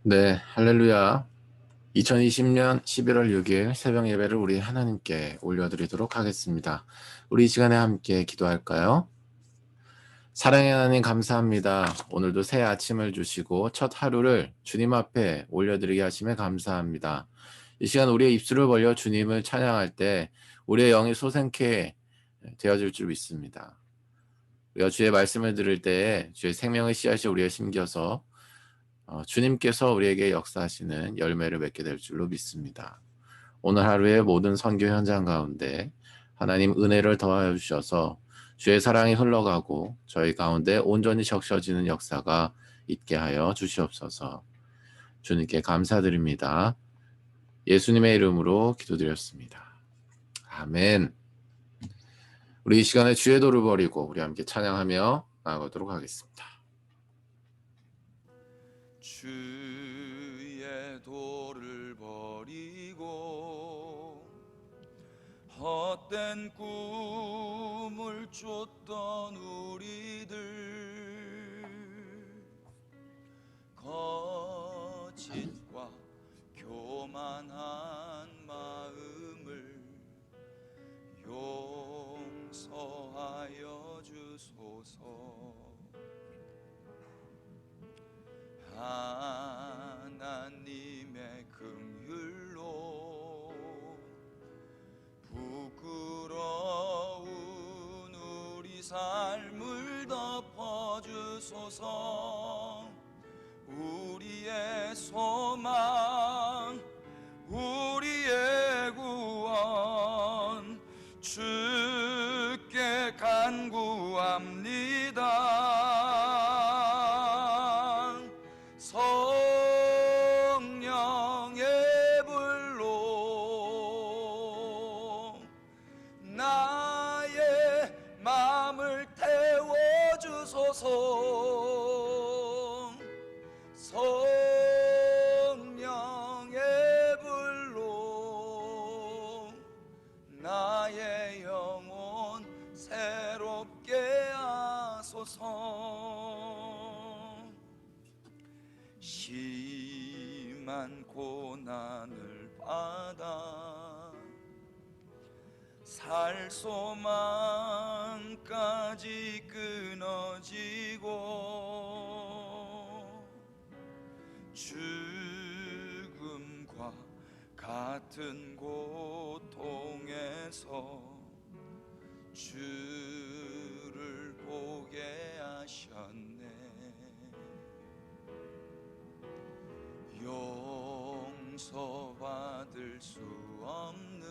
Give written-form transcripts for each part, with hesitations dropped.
네, 할렐루야. 2020년 11월 6일 새벽 예배를 우리 하나님께 올려드리도록 하겠습니다. 우리 이 시간에 함께 기도할까요? 사랑의 하나님 감사합니다. 오늘도 새 아침을 주시고 첫 하루를 주님 앞에 올려드리게 하심에 감사합니다. 이 시간 우리의 입술을 벌려 주님을 찬양할 때 우리의 영이 솟아게 되어질 줄 믿습니다. 우리가 주의 말씀을 들을 때에 주의 생명의 씨앗이 우리에 심겨서 주님께서 우리에게 역사하시는 열매를 맺게 될 줄로 믿습니다. 오늘 하루의 모든 선교 현장 가운데 하나님 은혜를 더하여 주셔서 주의 사랑이 흘러가고 저희 가운데 온전히 적셔지는 역사가 있게 하여 주시옵소서. 주님께 감사드립니다. 예수님의 이름으로 기도드렸습니다. 아멘. 우리 이 시간에 주의 도를 버리고 우리 함께 찬양하며 나아가도록 하겠습니다. 주의 도를 버리고 헛된 꿈을 쫓던 우리들, 거짓과 교만한 마음을 용서하여 주소서. 하나님의 긍휼로 부끄러운 우리 삶을 덮어주소서. 우리의 소망, 우리의 구원 주께 간구합니다. 성령의 불로 나의 마음을 태워주소서. 성령의 불로 나의 영혼 새롭게 하소서. 심한 고난을 받아 살 소망까지 끊어지고 죽음과 같은 고통에서 주를 보게 하셨네. 용서받을 수 없는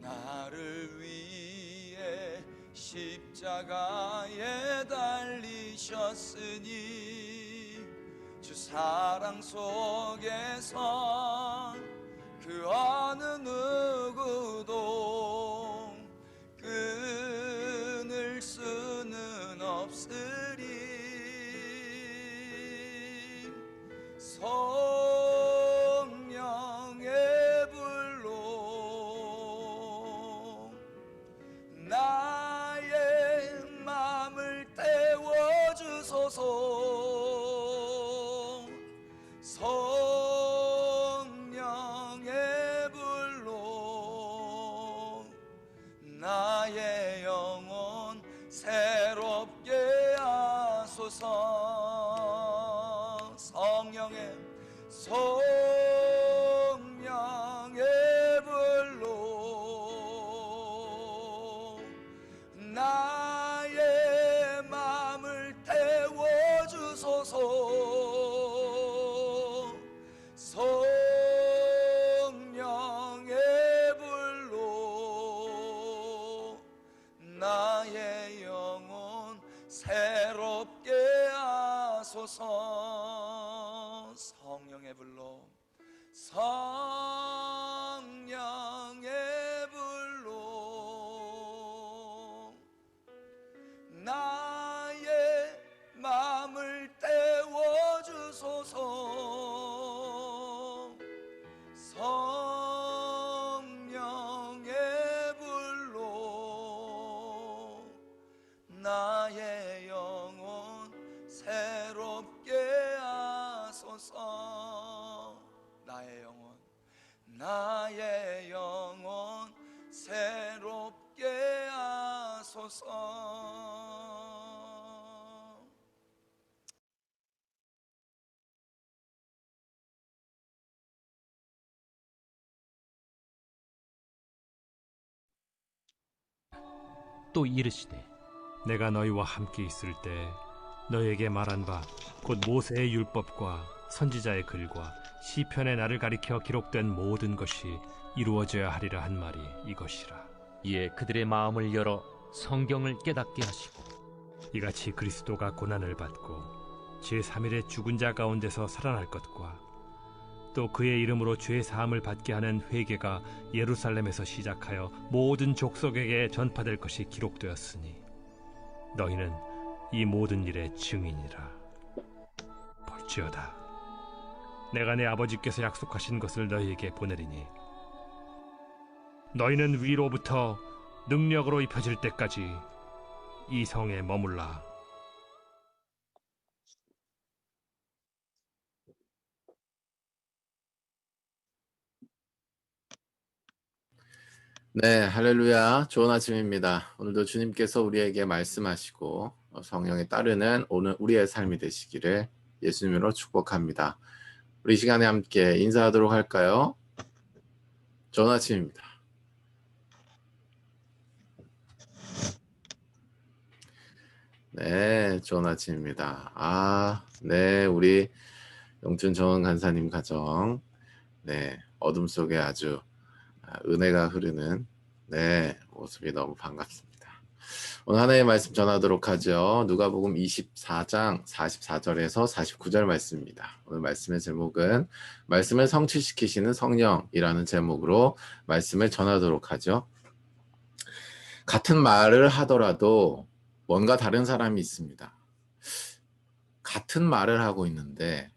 나를 위해 십자가에 달리셨으니 주 사랑 속에서 그 어느 누구도 끊을 수는 없으리. 성령의 불로 나의 마음을 태워주소서. 성령의 불로 나의 영혼 새롭게 하소서. 성령의 불로 나의 마음을 태워주소서. 성령의 불로 나의 영혼 새롭게 하소서. 성령의 불로 성령의 불로 나의 마음을 태워주소서. 성령의 불로 나의 영혼 새롭게 하소서. 나의 영혼 새롭게 하소서. 또 이르시되 내가 너희와 함께 있을 때 너희에게 말한 바 곧 모세의 율법과 선지자의 글과 시편의 나를 가리켜 기록된 모든 것이 이루어져야 하리라 한 말이 이것이라. 이에 그들의 마음을 열어 성경을 깨닫게 하시고 이같이 그리스도가 고난을 받고 제3일에 죽은 자 가운데서 살아날 것과 또 그의 이름으로 죄 사함을 받게 하는 회개가 예루살렘에서 시작하여 모든 족속에게 전파될 것이 기록되었으니 너희는 이 모든 일의 증인이라. 볼지어다 내가 내 아버지께서 약속하신 것을 너희에게 보내리니 너희는 위로부터 능력으로 입혀질 때까지 이 성에 머물라. 네, 할렐루야. 좋은 아침입니다. 오늘도 주님께서 우리에게 말씀하시고 성령에 따르는 오늘 우리의 삶이 되시기를 예수님으로 축복합니다. 우리 시간에 함께 인사하도록 할까요? 좋은 아침입니다. 네, 좋은 아침입니다. 네, 우리 영춘 정은 간사님 가정, 네, 어둠 속에 아주 은혜가 흐르는 모습이 너무 반갑습니다. 오늘 하나님의 말씀 전하도록 하죠. 누가복음 24장 44절에서 49절 말씀입니다. 오늘 말씀의 제목은 말씀을 성취시키시는 성령이라는 제목으로 말씀을 전하도록 하죠. 같은 말을 하더라도 뭔가 다른 사람이 있습니다. 같은 말을 하고 있는데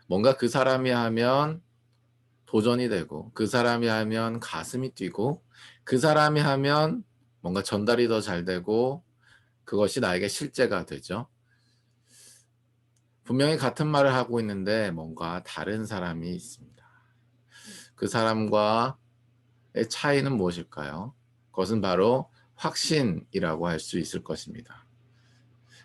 뭔가 그 사람이 하면 도전이 되고 그 사람이 하면 가슴이 뛰고 그 사람이 하면 뭔가 전달이 더 잘 되고 그것이 나에게 실제가 되죠. 분명히 같은 말을 하고 있는데 뭔가 다른 사람이 있습니다. 그 사람과의 차이는 무엇일까요? 그것은 바로 확신이라고 할 수 있을 것입니다.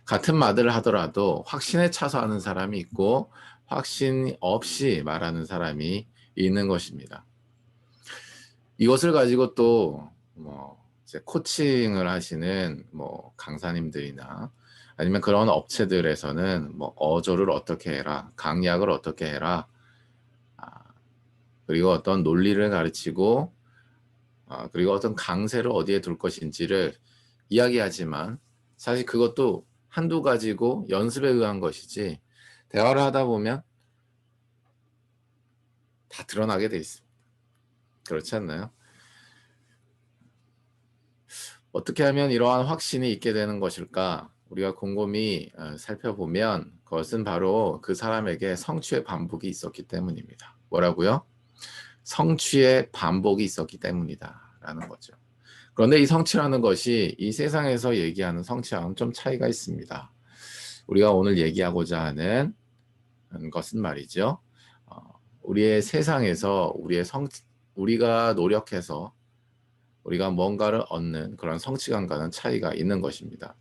같은 말을 하더라도 확신에 차서 하는 사람이 있고 확신 없이 말하는 사람이 있는 것입니다. 이것을 가지고 또 이제 코칭을 하시는 강사님들이나 아니면 그런 업체들에서는 어조를 어떻게 해라, 강약을 어떻게 해라, 그리고 어떤 논리를 가르치고 그리고 어떤 강세를 어디에 둘 것인지를 이야기하지만 사실 그것도 한두 가지고 연습에 의한 것이지 대화를 하다 보면 다 드러나게 돼 있습니다. 그렇지 않나요? 어떻게 하면 이러한 확신이 있게 되는 것일까? 우리가 곰곰이 살펴보면 그것은 바로 그 사람에게 성취의 반복이 있었기 때문입니다. 뭐라고요? 성취의 반복이 있었기 때문이다 라는 거죠. 그런데 이 성취라는 것이 이 세상에서 얘기하는 성취와는 좀 차이가 있습니다. 우리가 오늘 얘기하고자 하는 것은 말이죠. 우리의 세상에서 우리가 노력해서 우리가 뭔가를 얻는 그런 성취감과는 차이가 있는 것입니다.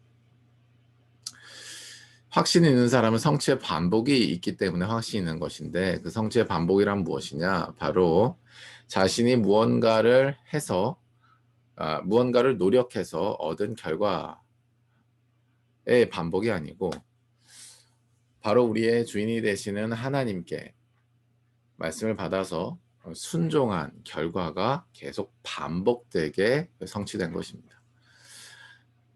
확신이 있는 사람은 성취의 반복이 있기 때문에 확신이 있는 것인데 그 성취의 반복이란 무엇이냐? 바로 자신이 무언가를 노력해서 얻은 결과의 반복이 아니고 바로 우리의 주인이 되시는 하나님께 말씀을 받아서 순종한 결과가 계속 반복되게 성취된 것입니다.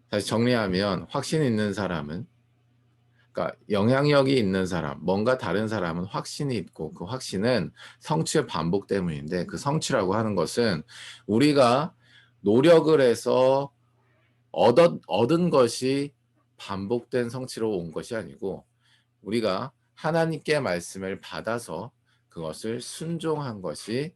다시 정리하면 확신이 있는 사람은, 그러니까 영향력이 있는 사람, 뭔가 다른 사람은 확신이 있고 그 확신은 성취의 반복 때문인데 그 성취라고 하는 것은 우리가 노력을 해서 얻은 것이 반복된 성취로 온 것이 아니고 우리가 하나님께 말씀을 받아서 그것을 순종한 것이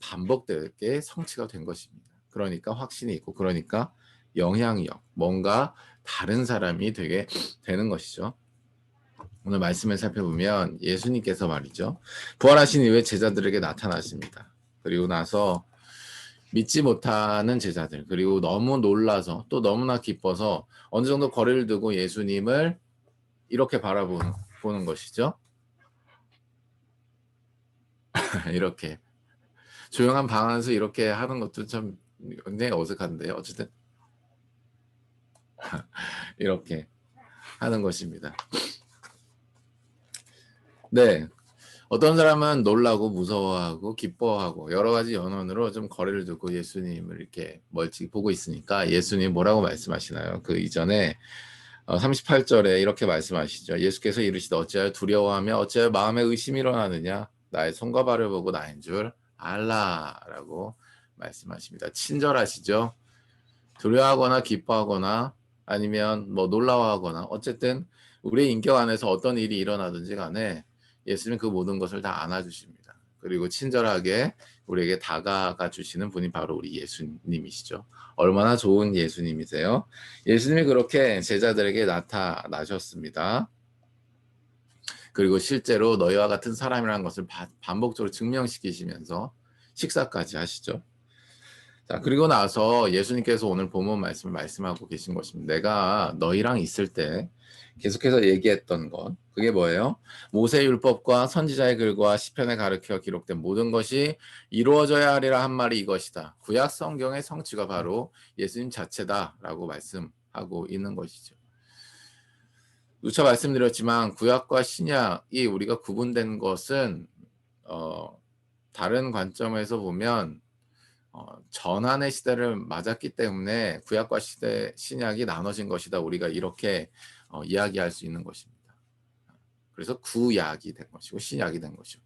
반복되게 성취가 된 것입니다. 그러니까 확신이 있고 그러니까 영향력, 뭔가 다른 사람이 되게 되는 것이죠. 오늘 말씀을 살펴보면 예수님께서 말이죠. 부활하신 이후에 제자들에게 나타나십니다. 그리고 나서 믿지 못하는 제자들, 그리고 너무 놀라서 또 너무나 기뻐서 어느 정도 거리를 두고 예수님을 이렇게 바라보는 것이죠. 이렇게 조용한 방 안에서 이렇게 하는 것도 참 굉장히 어색한데 어쨌든 이렇게 하는 것입니다. 네, 어떤 사람은 놀라고 무서워하고 기뻐하고 여러 가지 연원으로 좀 거리를 두고 예수님을 이렇게 멀찍이 보고 있으니까 예수님 뭐라고 말씀하시나요? 그 이전에 38절에 이렇게 말씀하시죠. 예수께서 이르시되 어찌하여 두려워하며 어찌하여 마음에 의심이 일어나느냐 나의 손과 발을 보고 나인 줄 알라라고 말씀하십니다. 친절하시죠. 두려워하거나 기뻐하거나 아니면 뭐 놀라워하거나 어쨌든 우리의 인격 안에서 어떤 일이 일어나든지 간에 예수님은 그 모든 것을 다 안아주십니다. 그리고 친절하게 우리에게 다가가 주시는 분이 바로 우리 예수님이시죠. 얼마나 좋은 예수님이세요. 예수님이 그렇게 제자들에게 나타나셨습니다. 그리고 실제로 너희와 같은 사람이라는 것을 반복적으로 증명시키시면서 식사까지 하시죠. 자, 그리고 나서 예수님께서 오늘 본문 말씀을 말씀하고 계신 것입니다. 내가 너희랑 있을 때 계속해서 얘기했던 것, 그게 뭐예요? 모세 율법과 선지자의 글과 시편에 가르쳐 기록된 모든 것이 이루어져야 하리라 한 말이 이것이다. 구약 성경의 성취가 바로 예수님 자체다라고 말씀하고 있는 것이죠. 누차 말씀드렸지만 구약과 신약이 우리가 구분된 것은 다른 관점에서 보면 전환의 시대를 맞았기 때문에 구약과 신약이 나눠진 것이다. 우리가 이렇게 이야기할 수 있는 것입니다. 그래서 구약이 된 것이고 신약이 된 것이고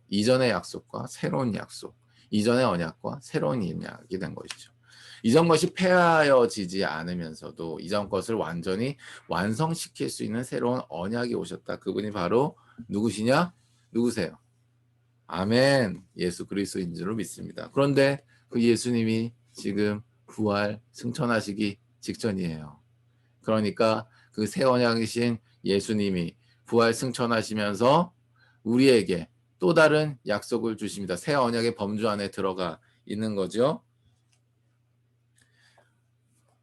이전의 약속과 새로운 약속, 이전의 언약과 새로운 언약이 된 것이죠. 이전 것이 폐하여지지 않으면서도 이전 것을 완전히 완성시킬 수 있는 새로운 언약이 오셨다. 그분이 바로 누구시냐? 누구세요? 아멘. 예수 그리스도인 줄로 믿습니다. 그런데 그 예수님이 지금 부활 승천하시기 직전이에요. 그러니까 그 새 언약이신 예수님이 부활 승천하시면서 우리에게 또 다른 약속을 주십니다. 새 언약의 범주 안에 들어가 있는 거죠.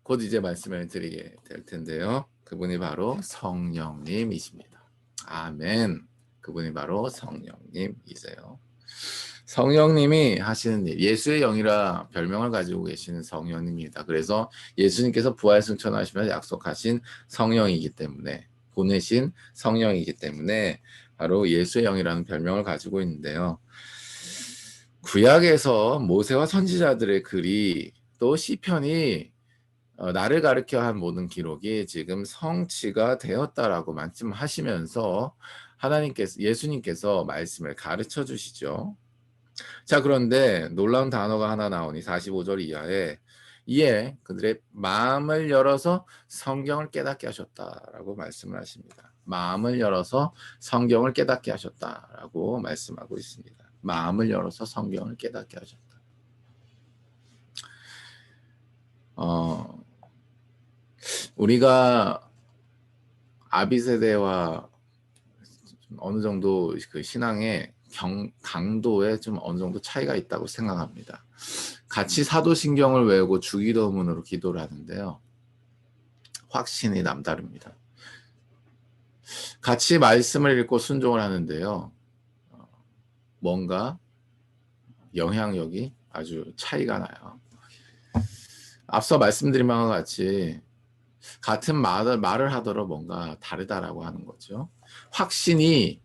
곧 이제 말씀을 드리게 될 텐데요. 그분이 바로 성령님이십니다. 아멘. 그분이 바로 성령님이세요. 성령님이 하시는 일, 예수의 영이라 별명을 가지고 계시는 성령님입니다. 그래서 예수님께서 부활 승천하시면서 약속하신 성령이기 때문에, 보내신 성령이기 때문에 바로 예수의 영이라는 별명을 가지고 있는데요. 구약에서 모세와 선지자들의 글이 또 시편이 나를 가르쳐 한 모든 기록이 지금 성취가 되었다라고 말씀하시면서 하나님께서, 예수님께서 말씀을 가르쳐 주시죠. 자, 그런데 놀라운 단어가 하나 나오니 45절 이하에 이에 그들의 마음을 열어서 성경을 깨닫게 하셨다라고 말씀을 하십니다. 마음을 열어서 성경을 깨닫게 하셨다라고 말씀하고 있습니다. 마음을 열어서 성경을 깨닫게 하셨다. 우리가 아비 세대와 어느 정도 그 신앙의 강도에 좀 어느 정도 차이가 있다고 생각합니다. 같이 사도신경을 외우고 주기도문으로 기도를 하는데요. 확신이 남다릅니다. 같이 말씀을 읽고 순종을 하는데요. 뭔가 영향력이 아주 차이가 나요. 앞서 말씀드린 바와 같이 같은 말을 하더라도 뭔가 다르다라고 하는 거죠. 확신이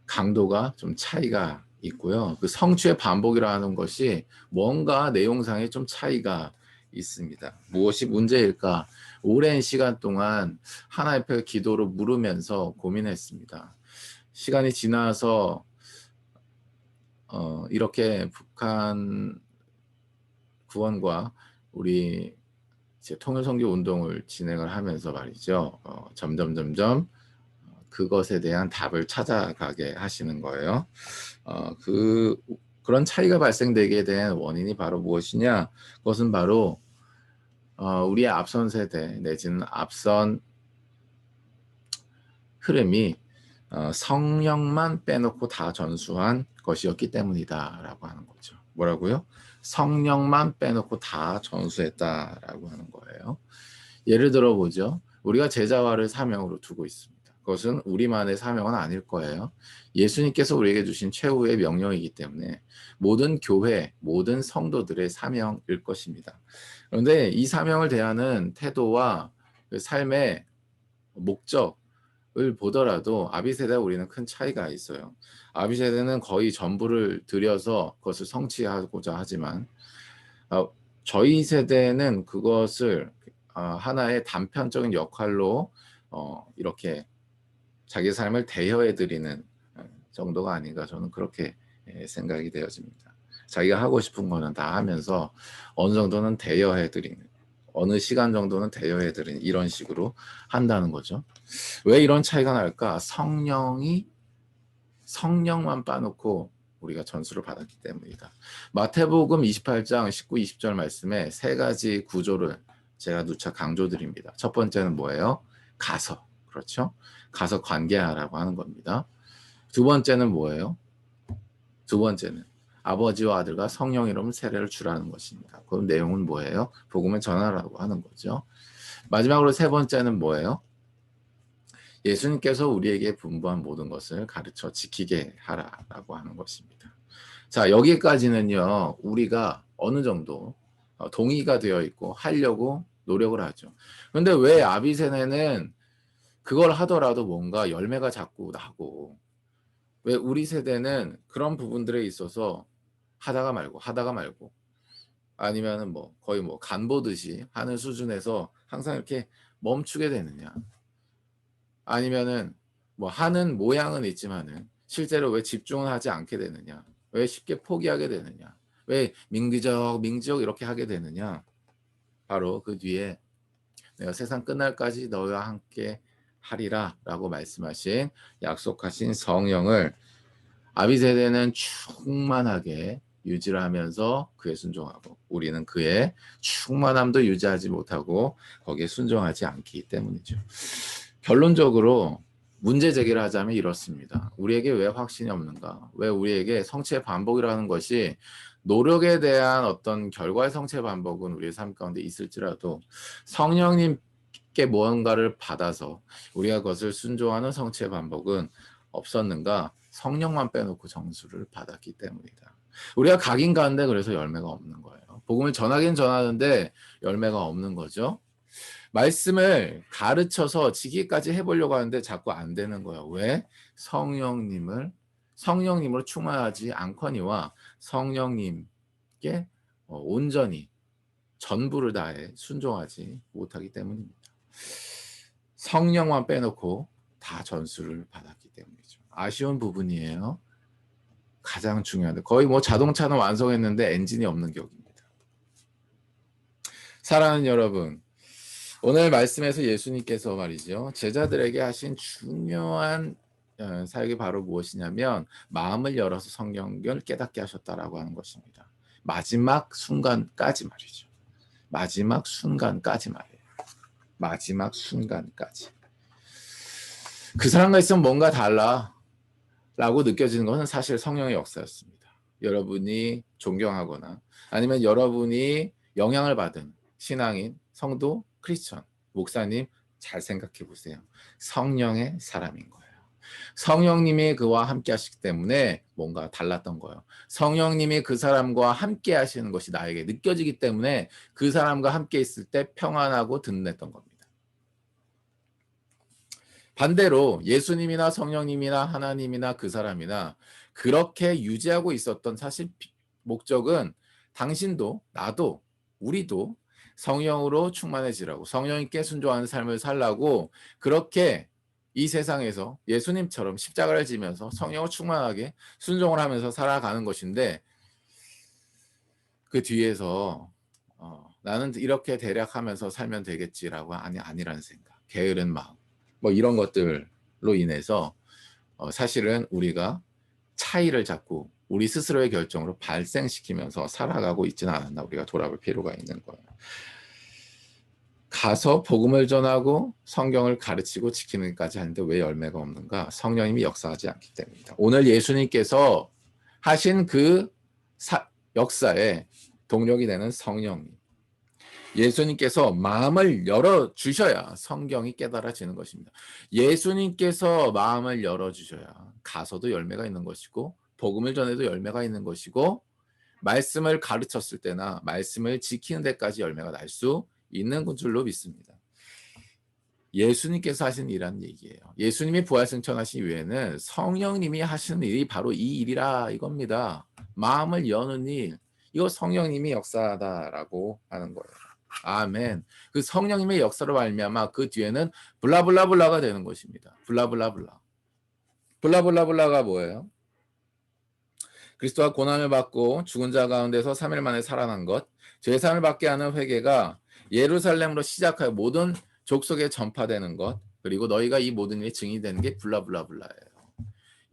강도가 좀 차이가 있고요. 그 성취의 반복이라는 것이 뭔가 내용상에 좀 차이가 있습니다. 무엇이 문제일까? 오랜 시간 동안 하나님 앞에 기도로 물으면서 고민했습니다. 시간이 지나서 이렇게 북한 구원과 우리 이제 통일선교 운동을 진행을 하면서 말이죠. 점점 그것에 대한 답을 찾아가게 하시는 거예요. 그런 차이가 발생되게 된 원인이 바로 무엇이냐? 그것은 바로 우리의 앞선 세대 내지는 앞선 흐름이 성령만 빼놓고 다 전수한 것이었기 때문이다라고 하는 거죠. 뭐라고요? 성령만 빼놓고 다 전수했다라고 하는 거예요. 예를 들어 보죠. 우리가 제자화를 사명으로 두고 있습니다. 그것은 우리만의 사명은 아닐 거예요. 예수님께서 우리에게 주신 최후의 명령이기 때문에 모든 교회, 모든 성도들의 사명일 것입니다. 그런데 이 사명을 대하는 태도와 그 삶의 목적을 보더라도 아비세대와 우리는 큰 차이가 있어요. 아비세대는 거의 전부를 들여서 그것을 성취하고자 하지만 저희 세대는 그것을 하나의 단편적인 역할로 이렇게 자기 삶을 대여해드리는 정도가 아닌가 저는 그렇게 생각이 되어집니다. 자기가 하고 싶은 거는 다 하면서 어느 정도는 대여해드리는, 어느 시간 정도는 대여해드리는 이런 식으로 한다는 거죠. 왜 이런 차이가 날까? 성령만 빠놓고 우리가 전수를 받았기 때문이다. 마태복음 28장 19, 20절 말씀에 세 가지 구조를 제가 누차 강조드립니다. 첫 번째는 뭐예요? 가서, 그렇죠? 가서 관계하라고 하는 겁니다. 두 번째는 뭐예요? 두 번째는 아버지와 아들과 성령 이름 세례를 주라는 것입니다. 그 내용은 뭐예요? 복음을 전하라고 하는 거죠. 마지막으로 세 번째는 뭐예요? 예수님께서 우리에게 분부한 모든 것을 가르쳐 지키게 하라라고 하는 것입니다. 자, 여기까지는요, 우리가 어느 정도 동의가 되어 있고 하려고 노력을 하죠. 그런데 왜 아비세네는 그걸 하더라도 뭔가 열매가 자꾸 나고, 왜 우리 세대는 그런 부분들에 있어서 하다가 말고 아니면은 뭐 거의 뭐 간 보듯이 하는 수준에서 항상 이렇게 멈추게 되느냐? 아니면은 뭐 하는 모양은 있지만은 실제로 왜 집중을 하지 않게 되느냐? 왜 쉽게 포기하게 되느냐? 왜 민기적 이렇게 하게 되느냐? 바로 그 뒤에 내가 세상 끝날까지 너희와 함께 하리라 라고 말씀하신 약속하신 성령을 아비세대는 충만하게 유지를 하면서 그에 순종하고 우리는 그의 충만함도 유지하지 못하고 거기에 순종하지 않기 때문이죠. 결론적으로 문제 제기를 하자면 이렇습니다. 우리에게 왜 확신이 없는가? 왜 우리에게 성취의 반복이라는 것이 노력에 대한 어떤 결과의 성취의 반복은 우리의 삶 가운데 있을지라도 성령님께 무언가를 받아서 우리가 그것을 순종하는 성취의 반복은 없었는가? 성령만 빼놓고 정수를 받았기 때문이다. 우리가 가긴 가는데 그래서 열매가 없는 거예요. 복음을 전하긴 전하는데 열매가 없는 거죠. 말씀을 가르쳐서 지기까지 해보려고 하는데 자꾸 안 되는 거예요. 왜? 성령님으로 충만하지 않거니와 성령님께 온전히 전부를 다해 순종하지 못하기 때문입니다. 성령만 빼놓고 다 전수를 받았기 때문이죠. 아쉬운 부분이에요. 가장 중요한데 거의 뭐 자동차는 완성했는데 엔진이 없는 격입니다. 사랑하는 여러분, 오늘 말씀에서 예수님께서 말이죠. 제자들에게 하신 중요한 사역이 바로 무엇이냐면 마음을 열어서 성경을 깨닫게 하셨다라고 하는 것입니다. 마지막 순간까지 말이죠. 마지막 순간까지 말이에요. 마지막 순간까지. 그 사람과 있으면 뭔가 달라라고 느껴지는 것은 사실 성령의 역사였습니다. 여러분이 존경하거나 아니면 여러분이 영향을 받은 신앙인, 성도, 크리스천, 목사님 잘 생각해 보세요. 성령의 사람인 거예요. 성령님이 그와 함께 하시기 때문에 뭔가 달랐던 거예요. 성령님이 그 사람과 함께 하시는 것이 나에게 느껴지기 때문에 그 사람과 함께 있을 때 평안하고 든든했던 겁니다. 반대로 예수님이나 성령님이나 하나님이나 그 사람이나 그렇게 유지하고 있었던 사실 목적은 당신도 나도 우리도 성령으로 충만해지라고 성령님께 순종하는 삶을 살라고 그렇게 이 세상에서 예수님처럼 십자가를 지면서 성령을 충만하게 순종을 하면서 살아가는 것인데 그 뒤에서 나는 이렇게 대략 하면서 살면 되겠지라고 아니라는 생각, 게으른 마음 뭐 이런 것들로 인해서 사실은 우리가 차이를 자꾸 우리 스스로의 결정으로 발생시키면서 살아가고 있지는 않았나 우리가 돌아볼 필요가 있는 거예요. 가서 복음을 전하고 성경을 가르치고 지키는까지 하는데 왜 열매가 없는가? 성령님이 역사하지 않기 때문입니다. 오늘 예수님께서 하신 그 역사에 동력이 되는 성령님. 예수님께서 마음을 열어주셔야 성경이 깨달아지는 것입니다. 예수님께서 마음을 열어주셔야 가서도 열매가 있는 것이고 복음을 전해도 열매가 있는 것이고 말씀을 가르쳤을 때나 말씀을 지키는 데까지 열매가 날 수 있는 줄로 믿습니다. 예수님께서 하신 일이란 얘기예요. 예수님이 부활승천하신 이후에는 성령님이 하시는 일이 바로 이 일이라 이겁니다. 마음을 여는 일, 이거 성령님이 역사하다라고 하는 거예요. 아멘. 그 성령님의 역사로 말미암아 그 뒤에는 블라블라블라가 되는 것입니다. 블라블라블라. 블라블라블라가 뭐예요? 그리스도가 고난을 받고 죽은 자 가운데서 3일 만에 살아난 것, 죄사함을 받게 하는 회개가 예루살렘으로 시작하여 모든 족속에 전파되는 것, 그리고 너희가 이 모든 일이 증인이 되는 게 블라블라블라예요.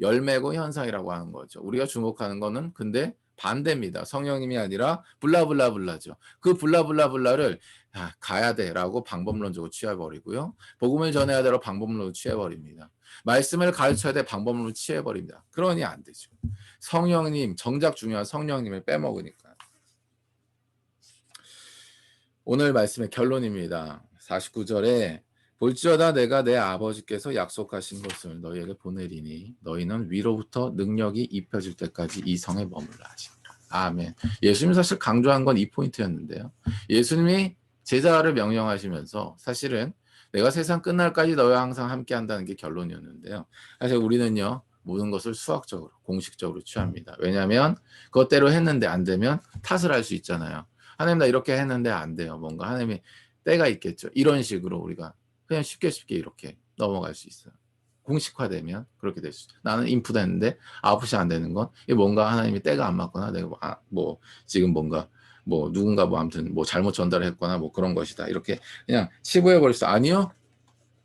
열매고 현상이라고 하는 거죠. 우리가 주목하는 거는 근데 반대입니다. 성령님이 아니라 블라블라블라죠. 그 블라블라블라를 가야 돼라고 방법론적으로 취해버리고요. 복음을 전해야 되라고 방법론으로 취해버립니다. 말씀을 가르쳐야 돼 방법론으로 취해버립니다. 그러니 안 되죠. 성령님, 정작 중요한 성령님을 빼먹으니까. 오늘 말씀의 결론입니다. 49절에 볼지어다 내가 내 아버지께서 약속하신 것을 너희에게 보내리니 너희는 위로부터 능력이 입혀질 때까지 이 성에 머물라 하시니라. 아멘. 예수님이 사실 강조한 건 이 포인트였는데요. 예수님이 제자를 명령하시면서 사실은 내가 세상 끝날까지 너희와 항상 함께 한다는 게 결론이었는데요. 사실 우리는요. 모든 것을 수학적으로 공식적으로 취합니다. 왜냐하면 그것대로 했는데 안 되면 탓을 할 수 있잖아요. 하나님 나 이렇게 했는데 안 돼요. 뭔가 하나님이 때가 있겠죠. 이런 식으로 우리가 그냥 쉽게 이렇게 넘어갈 수 있어요. 공식화되면 그렇게 될 수 있어요. 나는 인풋했는데 아웃풋이 안 되는 건 이게 뭔가 하나님이 때가 안 맞거나 내가 뭐 지금 뭔가 뭐 누군가 뭐 아무튼 뭐 잘못 전달을 했거나 뭐 그런 것이다. 이렇게 그냥 치부해 버릴 수 아니요.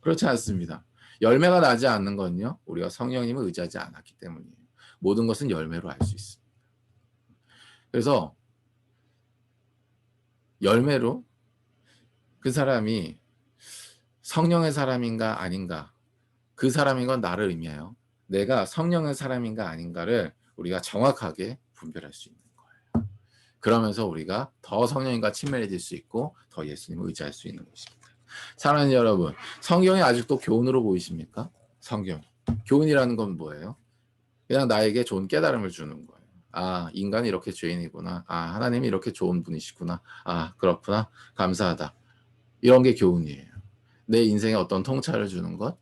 그렇지 않습니다. 열매가 나지 않는 건요. 우리가 성령님을 의지하지 않았기 때문이에요. 모든 것은 열매로 알 수 있습니다. 그래서 열매로 그 사람이 성령의 사람인가 아닌가, 그 사람인 건 나를 의미해요. 내가 성령의 사람인가 아닌가를 우리가 정확하게 분별할 수 있는 거예요. 그러면서 우리가 더 성령님과 친밀해질 수 있고 더 예수님을 의지할 수 있는 것입니다. 사랑하는 여러분, 성경이 아직도 교훈으로 보이십니까? 성경. 교훈이라는 건 뭐예요? 그냥 나에게 좋은 깨달음을 주는 거예요. 아, 인간이 이렇게 죄인이구나. 아, 하나님이 이렇게 좋은 분이시구나. 아, 그렇구나. 감사하다. 이런 게 교훈이에요. 내 인생에 어떤 통찰을 주는 것.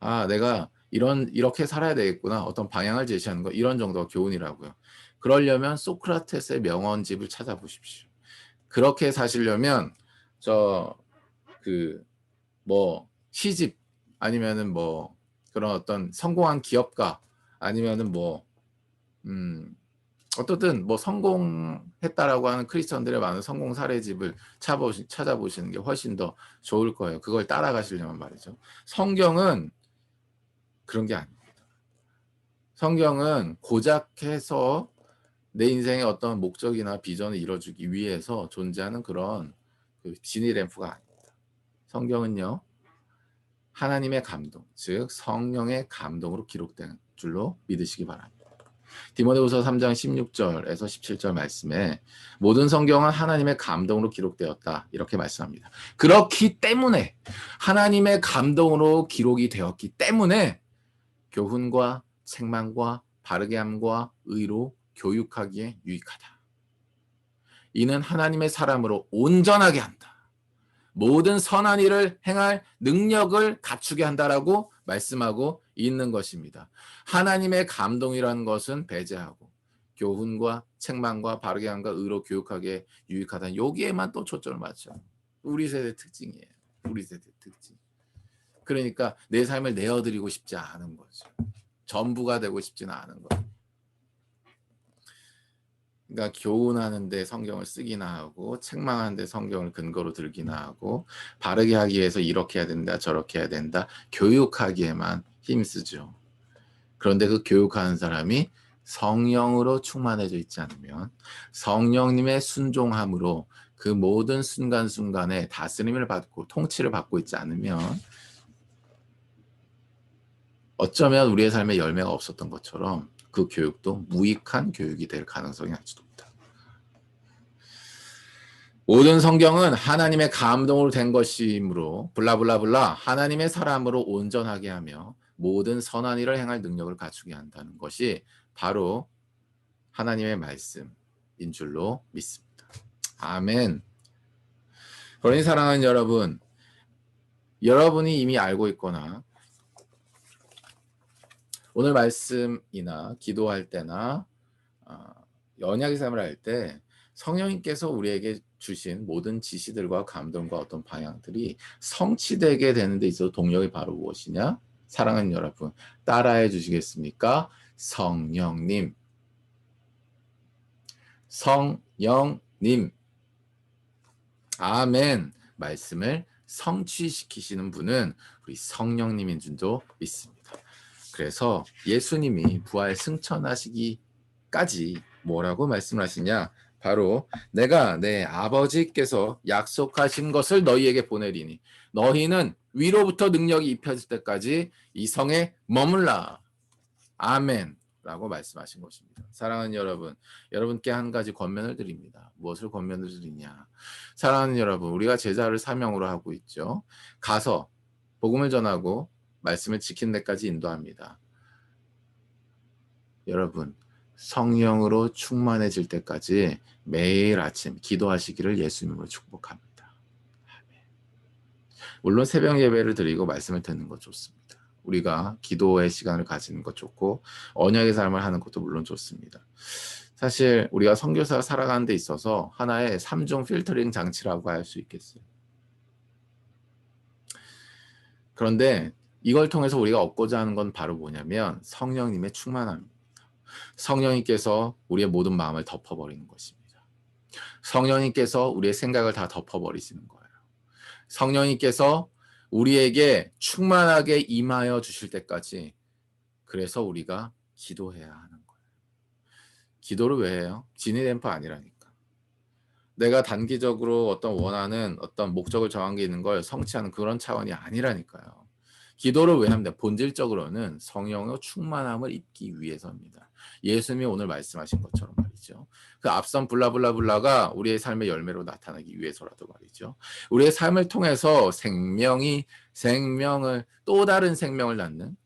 아, 내가 이렇게 살아야 되겠구나. 어떤 방향을 제시하는 것. 이런 정도가 교훈이라고요. 그러려면 소크라테스의 명언집을 찾아보십시오. 그렇게 사시려면 시집 아니면은 뭐 그런 어떤 성공한 기업가 아니면은 어떻든 뭐 성공했다라고 하는 크리스천들의 많은 성공 사례집을 찾아보시는 게 훨씬 더 좋을 거예요. 그걸 따라가시려면 말이죠. 성경은 그런 게 아닙니다. 성경은 고작 해서 내 인생의 어떤 목적이나 비전을 이뤄주기 위해서 존재하는 그런 지니 램프가 아닙니다. 성경은요. 하나님의 감동, 즉 성령의 감동으로 기록된 줄로 믿으시기 바랍니다. 디모데후서 3장 16절에서 17절 말씀에 모든 성경은 하나님의 감동으로 기록되었다 이렇게 말씀합니다. 그렇기 때문에 하나님의 감동으로 기록이 되었기 때문에 교훈과 책망과 바르게 함과 의로 교육하기에 유익하다. 이는 하나님의 사람으로 온전하게 한다. 모든 선한 일을 행할 능력을 갖추게 한다라고 말씀하고 있는 것입니다. 하나님의 감동이라는 것은 배제하고 교훈과 책망과 바르게 함과 의로 교육하게 유익하다. 여기에만 또 초점을 맞춰. 우리 세대 특징이에요. 우리 세대 특징. 그러니까 내 삶을 내어드리고 싶지 않은 거죠. 전부가 되고 싶지는 않은 거. 그러니까 교훈하는데 성경을 쓰기나 하고 책망하는데 성경을 근거로 들기나 하고 바르게 하기 위해서 이렇게 해야 된다 저렇게 해야 된다 교육하기에만 힘쓰죠. 그런데 그 교육하는 사람이 성령으로 충만해져 있지 않으면 성령님의 순종함으로 그 모든 순간순간에 다스림을 받고 통치를 받고 있지 않으면 어쩌면 우리의 삶에 열매가 없었던 것처럼 그 교육도 무익한 교육이 될 가능성이 아주 높다. 모든 성경은 하나님의 감동으로 된 것이므로 블라블라블라 하나님의 사람으로 온전하게 하며 모든 선한 일을 행할 능력을 갖추게 한다는 것이 바로 하나님의 말씀인 줄로 믿습니다. 아멘. 그러니 사랑하는 여러분, 여러분이 이미 알고 있거나 오늘 말씀이나 기도할 때나 언약의 삶을 할 때 성령님께서 우리에게 주신 모든 지시들과 감동과 어떤 방향들이 성취되게 되는 데 있어서 동력이 바로 무엇이냐? 사랑하는 여러분, 따라해 주시겠습니까? 성령님. 성령님. 아멘. 말씀을 성취시키시는 분은 우리 성령님인 줄도 믿습니다. 그래서 예수님이 부활 승천하시기까지 뭐라고 말씀하시냐? 바로 내가 내 아버지께서 약속하신 것을 너희에게 보내리니 너희는 위로부터 능력이 입혀질 때까지 이 성에 머물라. 아멘. 라고 말씀하신 것입니다. 사랑하는 여러분, 여러분께 한 가지 권면을 드립니다. 무엇을 권면을 드리냐? 사랑하는 여러분, 우리가 제자를 사명으로 하고 있죠. 가서 복음을 전하고 말씀을 지킨 데까지 인도합니다. 여러분, 성령으로 충만해질 때까지 매일 아침 기도하시기를 예수님으로 축복합니다. 아멘. 물론 새벽 예배를 드리고 말씀을 듣는 것 좋습니다. 우리가 기도의 시간을 가지는 것 좋고 언약의 삶을 하는 것도 물론 좋습니다. 사실 우리가 선교사 살아가는 데 있어서 하나의 3중 필터링 장치라고 할 수 있겠어요. 그런데 이걸 통해서 우리가 얻고자 하는 건 바로 뭐냐면 성령님의 충만함입니다. 성령님께서 우리의 모든 마음을 덮어버리는 것입니다. 성령님께서 우리의 생각을 다 덮어버리시는 거예요. 성령님께서 우리에게 충만하게 임하여 주실 때까지 그래서 우리가 기도해야 하는 거예요. 기도를 왜 해요? 진이 댐프 아니라니까. 내가 단기적으로 어떤 원하는 어떤 목적을 정한 게 있는 걸 성취하는 그런 차원이 아니라니까요. 기도를 왜 합니까? 본질적으로는 성령의 충만함을 입기 위해서입니다. 예수님이 오늘 말씀하신 것처럼 말이죠. 그 앞선 블라블라블라가 우리의 삶의 열매로 나타나기 위해서라도 말이죠. 우리의 삶을 통해서 생명을 또 다른 생명을 낳는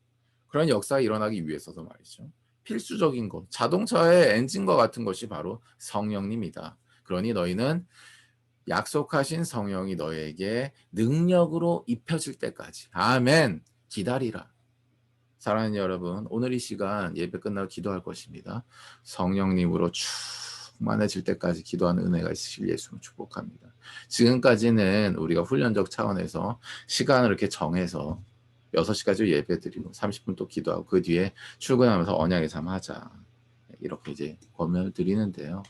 그런 역사가 일어나기 위해서도 말이죠. 필수적인 것, 자동차의 엔진과 같은 것이 바로 성령님이다. 그러니 너희는 약속하신 성령이 너에게 능력으로 입혀질 때까지 아멘 기다리라. 사랑하는 여러분, 오늘 이 시간 예배 끝나고 기도할 것입니다. 성령님으로 충만해질 때까지 기도하는 은혜가 있으실 예수님 축복합니다. 지금까지는 우리가 훈련적 차원에서 시간을 이렇게 정해서 6시까지 예배 드리고 30분 또 기도하고 그 뒤에 출근하면서 언약의 삶 하자. 이렇게 이제 권면을 드리는데요.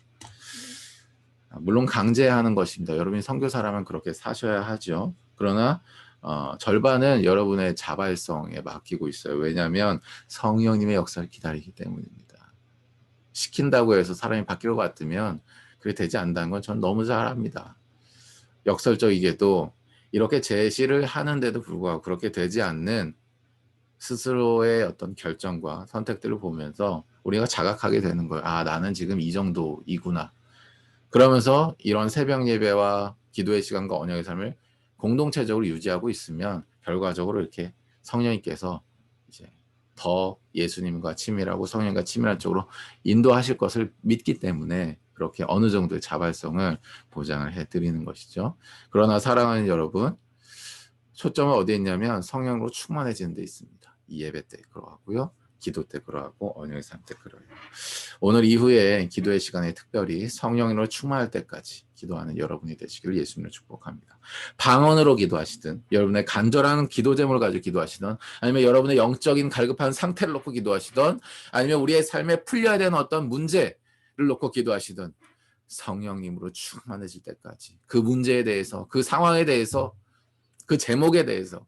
물론 강제하는 것입니다. 여러분이 선교사라면 그렇게 사셔야 하죠. 그러나 절반은 여러분의 자발성에 맡기고 있어요. 왜냐하면 성령님의 역사를 기다리기 때문입니다. 시킨다고 해서 사람이 바뀔 것 같으면 그게 되지 않는다는 건 전 너무 잘 압니다. 역설적이게도 이렇게 제시를 하는데도 불구하고 그렇게 되지 않는 스스로의 어떤 결정과 선택들을 보면서 우리가 자각하게 되는 거예요. 아, 나는 지금 이 정도이구나. 그러면서 이런 새벽 예배와 기도의 시간과 언약의 삶을 공동체적으로 유지하고 있으면 결과적으로 이렇게 성령님께서 이제 더 예수님과 친밀하고 성령과 친밀한 쪽으로 인도하실 것을 믿기 때문에 그렇게 어느 정도의 자발성을 보장을 해드리는 것이죠. 그러나 사랑하는 여러분, 초점은 어디에 있냐면 성령으로 충만해지는 데 있습니다. 이 예배 때 그러하고요. 기도 때 그러하고 언약의 삶 때 그러해요. 오늘 이후에 기도의 시간에 특별히 성령으로 충만할 때까지 기도하는 여러분이 되시기를 예수님을 축복합니다. 방언으로 기도하시든 여러분의 간절한 기도 제목을 가지고 기도하시든 아니면 여러분의 영적인 갈급한 상태를 놓고 기도하시든 아니면 우리의 삶에 풀려야 되는 어떤 문제를 놓고 기도하시든 성령님으로 충만해질 때까지 그 문제에 대해서 그 상황에 대해서 그 제목에 대해서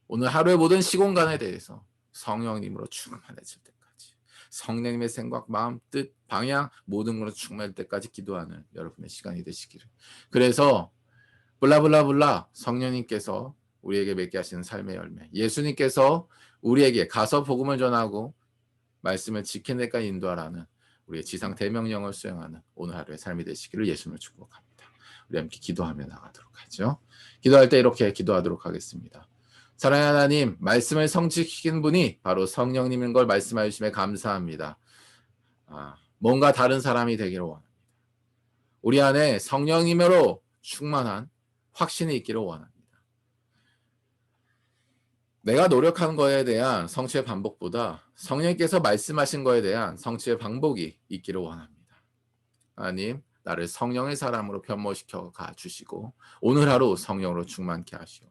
오늘 하루의 모든 시공간에 대해서 성령님으로 충만해질 때까지 성령님의 생각, 마음, 뜻, 방향 모든 걸로 충만할 때까지 기도하는 여러분의 시간이 되시기를. 그래서 블라블라블라 성령님께서 우리에게 맺게 하시는 삶의 열매, 예수님께서 우리에게 가서 복음을 전하고 말씀을 지킨 데까지 인도하라는 우리의 지상 대명령을 수행하는 오늘 하루의 삶이 되시기를 예수님을 축복합니다. 우리 함께 기도하며 나가도록 하죠. 기도할 때 이렇게 기도하도록 하겠습니다. 사랑하는 하나님, 말씀을 성취시킨 분이 바로 성령님인 걸 말씀해 주심에 감사합니다. 뭔가 다른 사람이 되기를 원합니다. 우리 안에 성령님으로 충만한 확신이 있기를 원합니다. 내가 노력한 거에 대한 성취의 반복보다 성령님께서 말씀하신 거에 대한 성취의 반복이 있기를 원합니다. 하나님, 나를 성령의 사람으로 변모시켜 가주시고 오늘 하루 성령으로 충만케 하시오.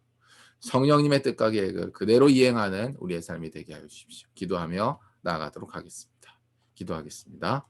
성령님의 뜻과 계획을 그대로 이행하는 우리의 삶이 되게 하여 주십시오. 기도하며 나아가도록 하겠습니다. 기도하겠습니다.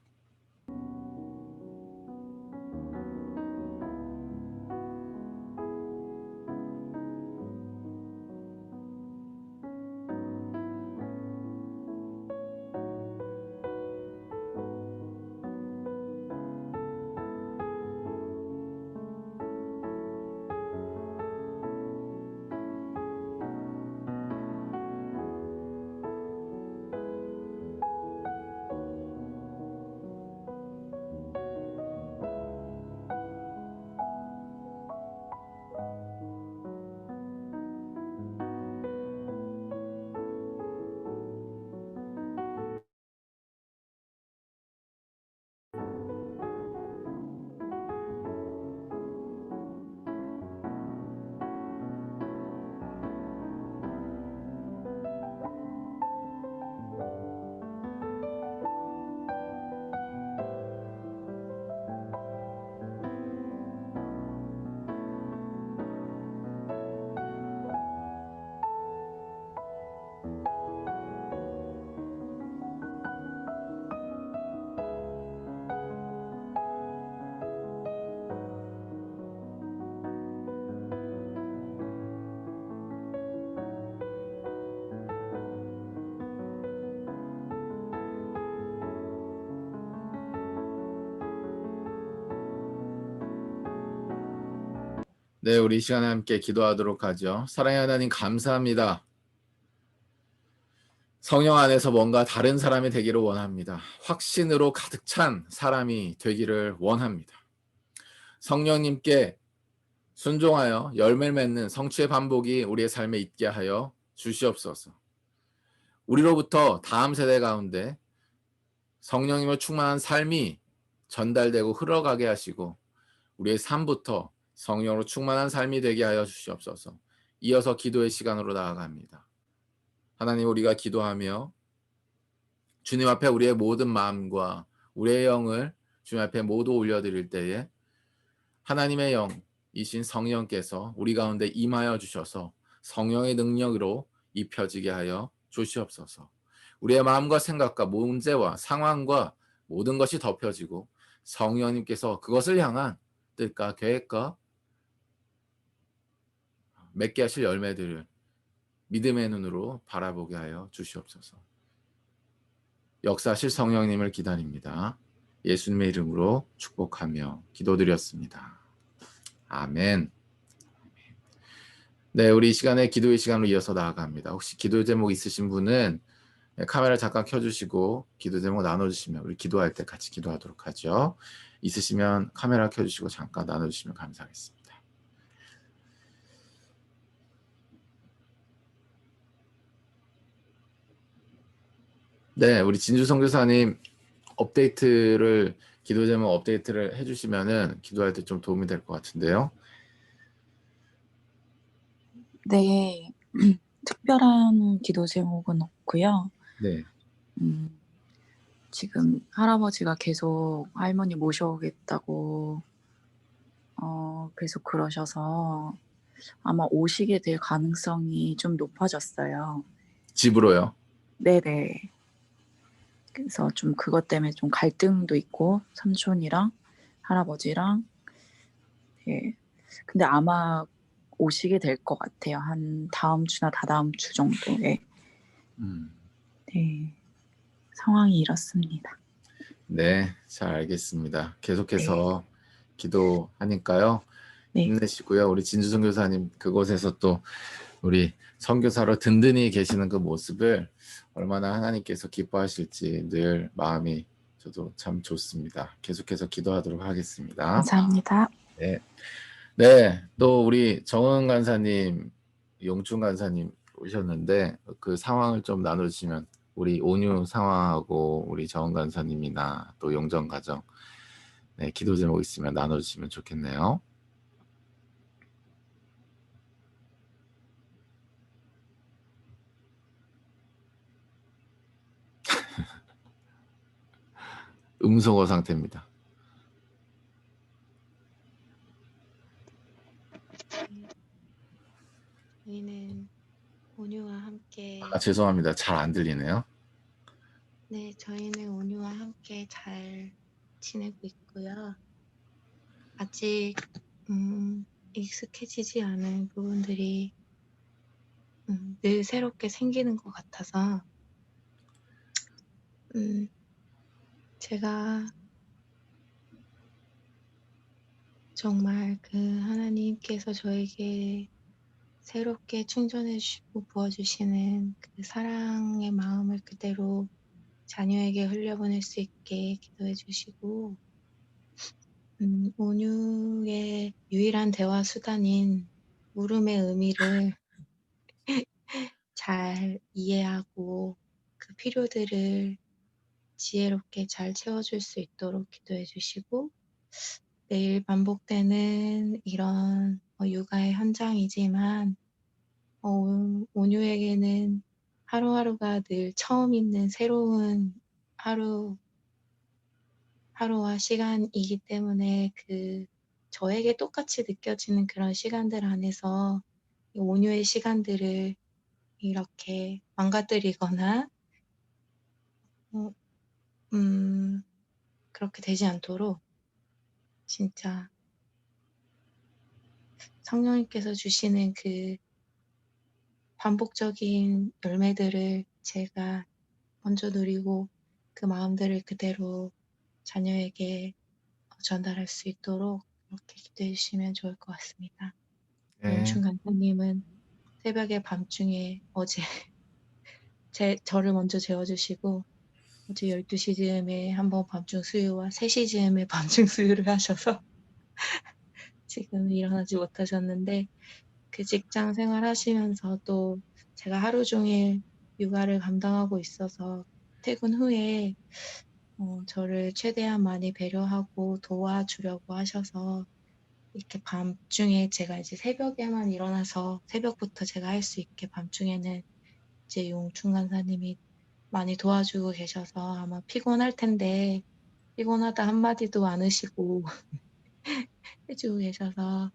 네, 우리 이 시간에 함께 기도하도록 하죠. 사랑의 하나님 감사합니다. 성령 안에서 뭔가 다른 사람이 되기를 원합니다. 확신으로 가득 찬 사람이 되기를 원합니다. 성령님께 순종하여 열매를 맺는 성취의 반복이 우리의 삶에 있게 하여 주시옵소서. 우리로부터 다음 세대 가운데 성령님을 충만한 삶이 전달되고 흘러가게 하시고 우리의 삶부터 성령으로 충만한 삶이 되게 하여 주시옵소서. 이어서 기도의 시간으로 나아갑니다. 하나님, 우리가 기도하며 주님 앞에 우리의 모든 마음과 우리의 영을 주님 앞에 모두 올려드릴 때에 하나님의 영이신 성령께서 우리 가운데 임하여 주셔서 성령의 능력으로 입혀지게 하여 주시옵소서. 우리의 마음과 생각과 문제와 상황과 모든 것이 덮여지고 성령님께서 그것을 향한 뜻과 계획과 맺게 하실 열매들을 믿음의 눈으로 바라보게 하여 주시옵소서. 역사하실 성령님을 기다립니다. 예수님의 이름으로 축복하며 기도드렸습니다. 아멘. 네, 우리 이 시간에 기도의 시간으로 이어서 나아갑니다. 혹시 기도 제목 있으신 분은 카메라 잠깐 켜주시고 기도 제목 나눠주시면 우리 기도할 때 같이 기도하도록 하죠. 있으시면 카메라 켜주시고 잠깐 나눠주시면 감사하겠습니다. 네, 우리 진주 선교사님 기도 제목 업데이트를 해주시면은 기도할 때 좀 도움이 될 것 같은데요. 네, 특별한 기도 제목은 없고요. 네. 지금 할아버지가 계속 할머니 모셔오겠다고 계속 그러셔서 아마 오시게 될 가능성이 좀 높아졌어요. 집으로요? 네네. 그래서 좀 그것 때문에 좀 갈등도 있고 삼촌이랑 할아버지랑. 네. 근데 아마 오시게 될 것 같아요. 한 다음 주나 다다음 주 정도에. 네. 상황이 이렇습니다. 네, 잘 알겠습니다. 계속해서 기도하니까요. 네. 힘내시고요. 우리 진주 선교사님 그곳에서 또 우리 선교사로 든든히 계시는 그 모습을 얼마나 하나님께서 기뻐하실지 늘 마음이 저도 참 좋습니다. 계속해서 기도하도록 하겠습니다. 감사합니다. 네. 네, 또 우리 정은 간사님, 용춘 간사님 오셨는데 그 상황을 좀 나눠주시면 우리 온유 상황하고 우리 정은 간사님이나 또 용정 가정 네, 기도 제목 있으면 나눠주시면 좋겠네요. 음소거 상태입니다. 저희는 온유와 함께 아, 죄송합니다. 잘 안 들리네요. 네, 저희는 온유와 함께 잘 지내고 있고요. 아직 익숙해지지 않은 부분들이 늘 새롭게 생기는 것 같아서 제가 정말 그 하나님께서 저에게 새롭게 충전해 주시고 부어주시는 그 사랑의 마음을 그대로 자녀에게 흘려보낼 수 있게 기도해 주시고 온유의 유일한 대화 수단인 물음의 의미를 잘 이해하고 그 필요들을 지혜롭게 잘 채워줄 수 있도록 기도해 주시고 매일 반복되는 이런 육아의 현장이지만 온유에게는 하루하루가 늘 처음 있는 새로운 하루와 시간이기 때문에 저에게 똑같이 느껴지는 그런 시간들 안에서 이 온유의 시간들을 이렇게 망가뜨리거나 그렇게 되지 않도록 진짜 성령님께서 주시는 그 반복적인 열매들을 제가 먼저 누리고 그 마음들을 그대로 자녀에게 전달할 수 있도록 이렇게 기도해 주시면 좋을 것 같습니다. 네. 용춘 간사님은 새벽에 밤중에 어제 저를 먼저 재워주시고 어제 12시 즈음에 한번 밤중 수유와 3시 즈음에 밤중 수유를 하셔서 지금 일어나지 못하셨는데 그 직장 생활하시면서 또 제가 하루 종일 육아를 감당하고 있어서 퇴근 후에 저를 최대한 많이 배려하고 도와주려고 하셔서 이렇게 밤중에 제가 이제 새벽에만 일어나서 새벽부터 제가 할 수 있게 밤중에는 이제 용춘 간사님이 많이 도와주고 계셔서 아마 피곤할 텐데 피곤하다 한마디도 안 하시고 해주고 계셔서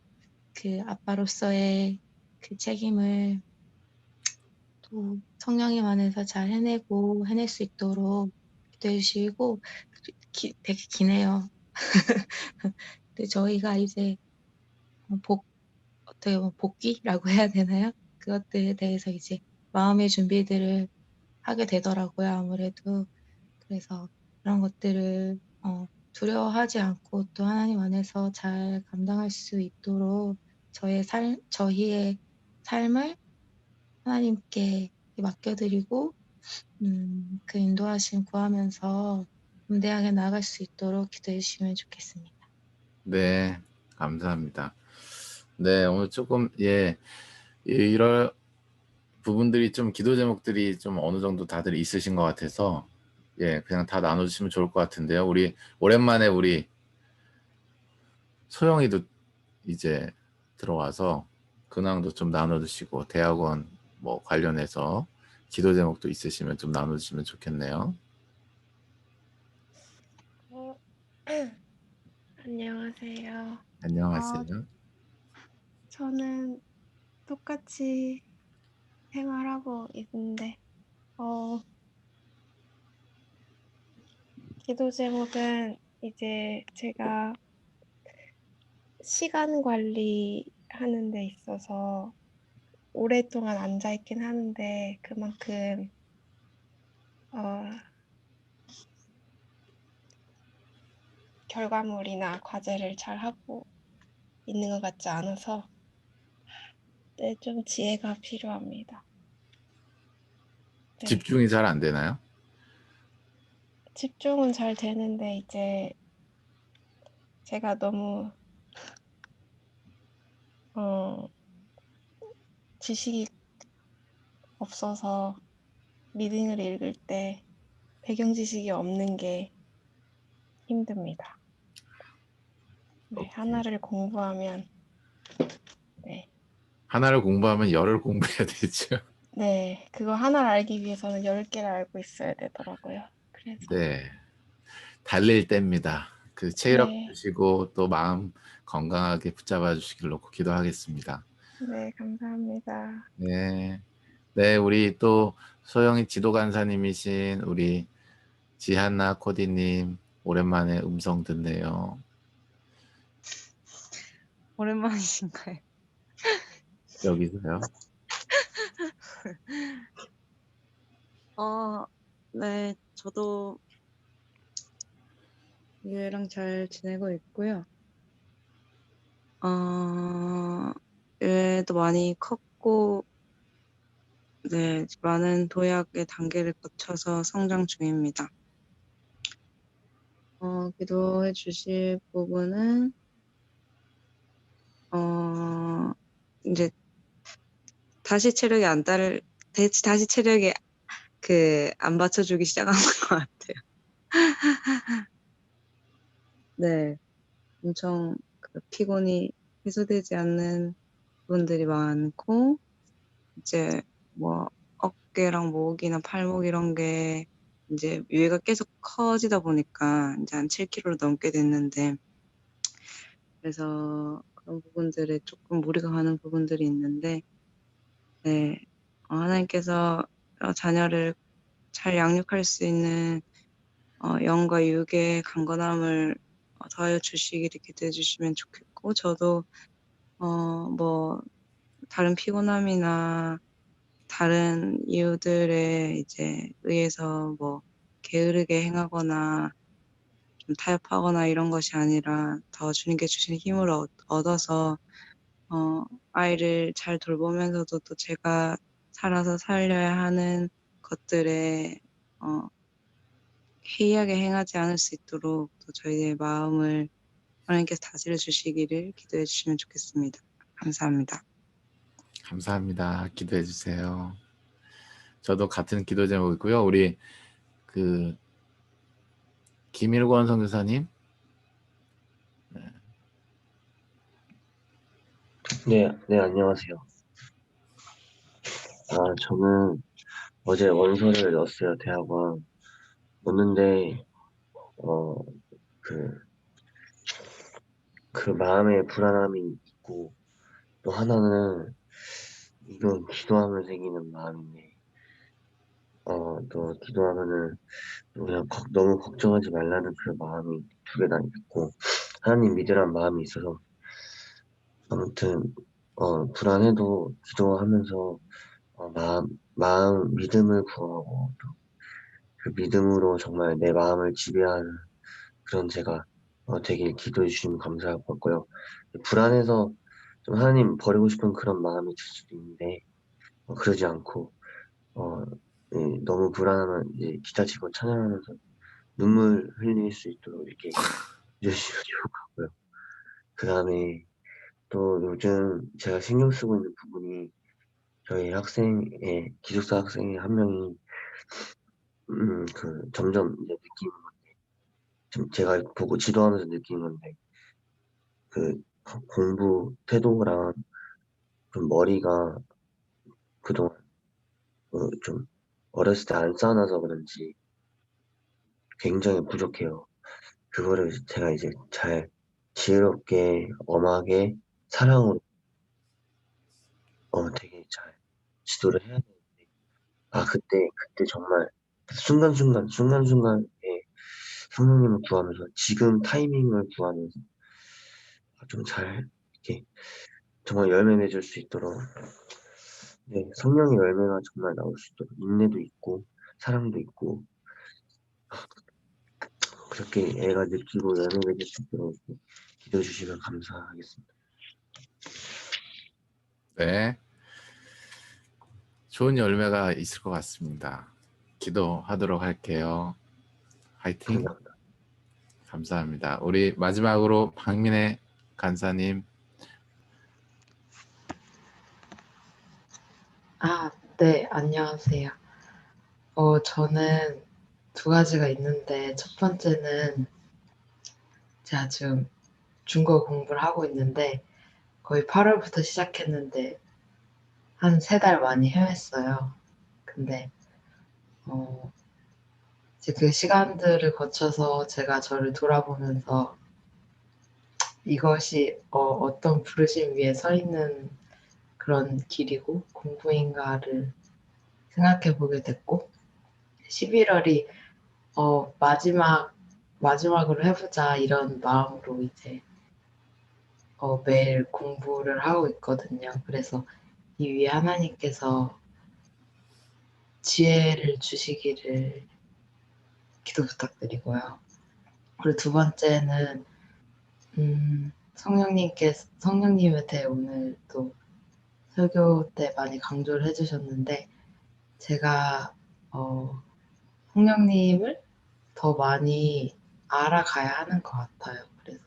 그 아빠로서의 그 책임을 또 성령님 안에서 잘 해낼 수 있도록 기도해 주시고 되게 기네요. 근데 저희가 이제 어떻게 보면 복귀라고 해야 되나요? 그것들에 대해서 이제 마음의 준비들을 하게 되더라고요, 아무래도. 그래서 그런 것들을 두려워하지 않고 또 하나님 안에서 잘 감당할 수 있도록 저희의 삶을 하나님께 맡겨드리고 그 인도하심 구하면서 담대하게 나아갈 수 있도록 기도해 주시면 좋겠습니다. 네, 감사합니다. 네, 오늘 조금 이런 부분들이 좀 기도 제목들이 좀 어느 정도 다들 있으신 것 같아서 그냥 다 나눠주시면 좋을 것 같은데요. 우리 오랜만에 우리 소영이도 이제 들어와서 근황도 좀 나눠주시고 대학원 뭐 관련해서 기도 제목도 있으시면 좀 나눠주시면 좋겠네요. 안녕하세요. 안녕하세요. 저는 똑같이 생활하고 있는데, 기도 제목은 이제 제가 시간 관리하는 데 있어서 오랫동안 앉아있긴 하는데, 그만큼, 결과물이나 과제를 잘 하고 있는 것 같지 않아서 네, 좀 지혜가 필요합니다. 네, 집중이 잘 안 되나요? 집중은 잘 되는데 이제 제가 너무 지식이 없어서 리딩을 읽을 때 배경 지식이 없는 게 힘듭니다. 네, 하나를 공부하면 네, 하나를 공부하면 열을 공부해야 되죠. 네, 그거 하나를 알기 위해서는 10개를 알고 있어야 되더라고요. 그래서 네. 달릴 때입니다. 그 체력 네, 주시고 또 마음 건강하게 붙잡아 주시길 놓고 기도하겠습니다. 네, 감사합니다. 네. 네, 우리 또 소영이 지도 간사님이신 우리 지한나 코디님 오랜만에 음성 듣네요. 오랜만이신가요? 여기서요. 네, 저도 유해랑 잘 지내고 있고요. 유해도 많이 컸고, 네, 많은 도약의 단계를 거쳐서 성장 중입니다. 기도해 주실 부분은, 이제 다시 체력이 다시 체력이 안 받쳐주기 시작한 것 같아요. 네, 엄청 피곤이 해소되지 않는 부분들이 많고, 이제 뭐 어깨랑 목이나 팔목 이런 게 이제 유해가 계속 커지다 보니까 이제 한 7kg를 넘게 됐는데, 그래서 그런 부분들에 조금 무리가 가는 부분들이 있는데, 네, 하나님께서 자녀를 잘 양육할 수 있는 영과 육의 강건함을 더하여 주시기를 기도해 주시면 좋겠고, 저도 뭐 다른 피곤함이나 다른 이유들에 이제 의해서 뭐 게으르게 행하거나 좀 타협하거나 이런 것이 아니라 더 주님께 주신 힘을 얻어서 아이를 잘 돌보면서도 또 제가 살아서 살려야 하는 것들에 해이하게 행하지 않을 수 있도록 또 저희의 마음을 하나님께서 다스려 주시기를 기도해 주시면 좋겠습니다. 감사합니다. 감사합니다. 기도해 주세요. 저도 같은 기도 제목이고요. 우리 그 김일권 선교사님. 네, 안녕하세요. 저는 어제 원서를 넣었어요, 대학원. 넣었는데, 어, 그, 그 마음에 불안함이 있고, 또 하나는, 이건 기도하면 생기는 마음인데, 또 기도하면은, 또 그냥 너무 걱정하지 말라는 그 마음이 두 개나 있고, 하나님 믿으란 마음이 있어서, 아무튼, 불안해도 기도하면서, 믿음을 구하고, 그 믿음으로 정말 내 마음을 지배하는 그런 제가 되길 기도해 주시면 감사할 것 같고요. 불안해서 좀 하나님 버리고 싶은 그런 마음이 들 수도 있는데 그러지 않고 너무 불안하면 이제 기타 치고 찬양하면서 눈물 흘릴 수 있도록 이렇게 해주시면 좋을 것 같고요. 그 다음에 또 요즘 제가 신경 쓰고 있는 부분이 저희 기숙사 학생의 한 명이 점점 이제 느끼는 지금 제가 보고 지도하면서 느끼는 건데 그 공부 태도랑 좀 머리가 그동안 좀 어렸을 때 안 쌓아놔서 그런지 굉장히 부족해요. 그거를 제가 이제 잘 지혜롭게 엄하게 사랑으로 되게 잘 지도를 해야 되는데 그때 정말 순간순간에 성령님을 구하면서 지금 타이밍을 구하면서 좀 잘 이렇게 정말 열매 맺을 수 있도록 네, 성령의 열매가 정말 나올 수 있도록 인내도 있고 사랑도 있고 그렇게 애가 느끼고 연약해질 수 있도록 기도해 주시면 감사하겠습니다. 네. 좋은 열매가 있을 것 같습니다. 기도하도록 할게요. 화이팅! 감사합니다. 감사합니다. 우리 마지막으로 박민혜 간사님. 네, 안녕하세요. 저는 두 가지가 있는데, 첫 번째는 제가 지금 중국어 공부를 하고 있는데, 거의 8월부터 시작했는데, 한 3달 많이 헤맸어요. 근데, 이제 그 시간들을 거쳐서 제가 저를 돌아보면서 이것이 어떤 부르심 위에 서 있는 그런 길이고 공부인가를 생각해 보게 됐고, 11월이 마지막으로 해보자 이런 마음으로 이제 매일 공부를 하고 있거든요. 그래서 이 위에 하나님께서 지혜를 주시기를 기도 부탁드리고요. 그리고 두 번째는 성령님에 대해 오늘 또 설교 때 많이 강조를 해주셨는데, 제가 성령님을 더 많이 알아가야 하는 것 같아요. 그래서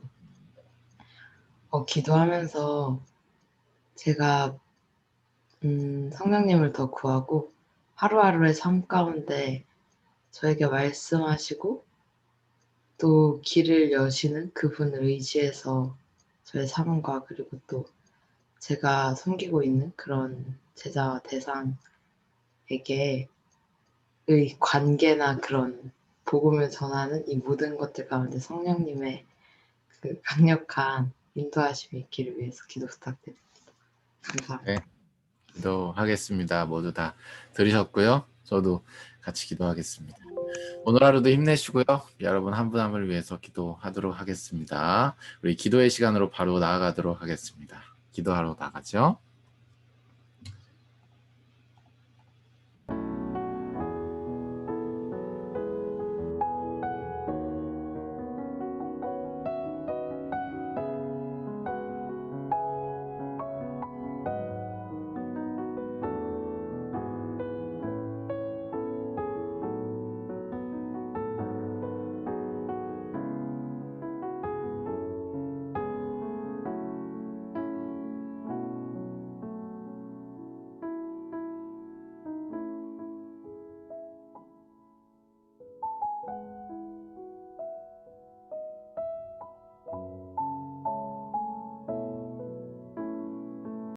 기도하면서 제가 성령님을 더 구하고 하루하루의 삶 가운데 저에게 말씀하시고 또 길을 여시는 그분을 의지해서 저의 삶과 그리고 또 제가 섬기고 있는 그런 제자와 대상에게 의 관계나 그런 복음을 전하는 이 모든 것들 가운데 성령님의 그 강력한 인도하심이 있기를 위해서 기도 부탁드립니다. 감사합니다. 네. 기도하겠습니다. 모두 다 들으셨고요. 저도 같이 기도하겠습니다. 오늘 하루도 힘내시고요. 여러분 한 분 한 분을 위해서 기도하도록 하겠습니다. 우리 기도의 시간으로 바로 나아가도록 하겠습니다. 기도하러 나가죠.